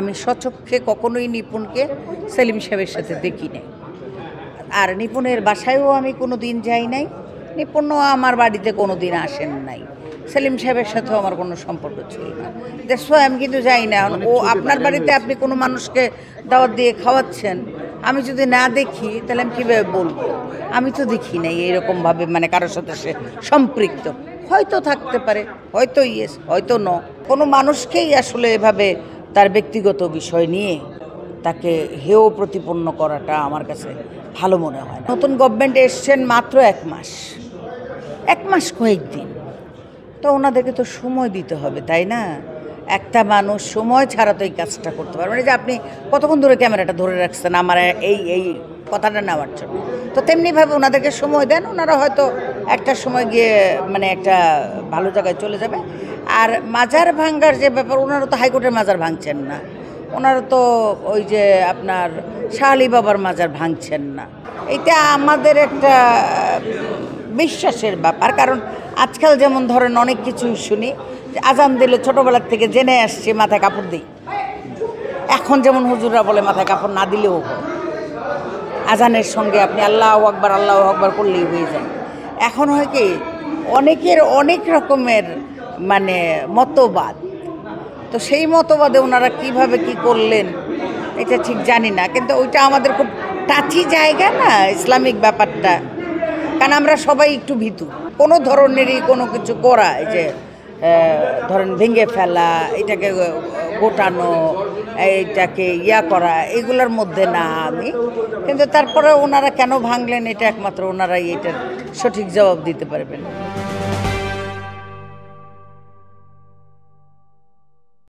আমি স্বচক্ষে কখনোই নিপুণকে সেলিম সাহেবের সাথে দেখি নাই, আর নিপুণের বাসায়ও আমি কোনো দিন যাই নাই, নিপুণও আমার বাড়িতে কোনো দিন আসেন নাই, সেলিম সাহেবের সাথেও আমার কোনো সম্পর্ক ছিল না। দেখো আমি কিন্তু যাই না। ও আপনার বাড়িতে আপনি কোনো মানুষকে দাওয়াত দিয়ে খাওয়াচ্ছেন, আমি যদি না দেখি তাহলে আমি কীভাবে বলবো? আমি তো দেখি নাই এরকমভাবে মানে কারোর সাথে সে সম্পৃক্ত। হয়তো থাকতে পারে, হয়তো ইয়েস, হয়তো ন। কোনো মানুষকেই আসলে এভাবে তার ব্যক্তিগত বিষয় নিয়ে তাকে হেয় প্রতিপন্ন করাটা আমার কাছে ভালো মনে হয় না। নতুন গভর্নমেন্ট এসছেন মাত্র 1 মাস, 1 মাস কয়েকদিন, তো ওনাদেরকে তো সময় দিতে হবে, তাই না? একটা মানুষ সময় ছাড়া তো এই কাজটা করতে পারবে না। যে আপনি কতক্ষণ ধরে ক্যামেরাটা ধরে রাখছেন আমার এই কথাটা নেওয়ার জন্য, তো তেমনিভাবে ওনাদেরকে সময় দেন, ওনারা হয়তো একটা সময় গিয়ে মানে একটা ভালো জায়গায় চলে যাবে। আর মাজার ভাঙ্গার যে ব্যাপার, ওনারা তো হাইকোর্টের মাজার ভাঙছেন না, ওনারা তো ওই যে আপনার শাহ আলী বাবার মাজার ভাঙছেন না। এটা আমাদের একটা বিশ্বাসের ব্যাপার। কারণ আজকাল যেমন ধরেন অনেক কিছু শুনি, আজান দিলে ছোটোবেলার থেকে জেনে আসছি মাথায় কাপড় দিই, এখন যেমন হুজুররা বলে মাথায় কাপড় না দিলেও হয়, আজানের সঙ্গে আপনি আল্লাহু আকবার করলেই হয়ে যায়। এখন হয় কি, অনেকের অনেক রকমের মানে মতবাদ, তো সেই মতবাদে ওনারা কিভাবে কি করলেন এটা ঠিক জানি না, কিন্তু ওইটা আমাদের খুব টাচি জায়গা না ইসলামিক ব্যাপারটা। কারণ আমরা সবাই একটু ভীতু কোনো ধরনেরই কোনো কিছু করা, এই যে ধরেন ভেঙে ফেলা, এটাকে গোটানো, এইটাকে করা, এগুলোর মধ্যে না আমি। কিন্তু তারপরে ওনারা কেন ভাঙলেন এটা একমাত্র ওনারাই এটার সঠিক জবাব দিতে পারবেন।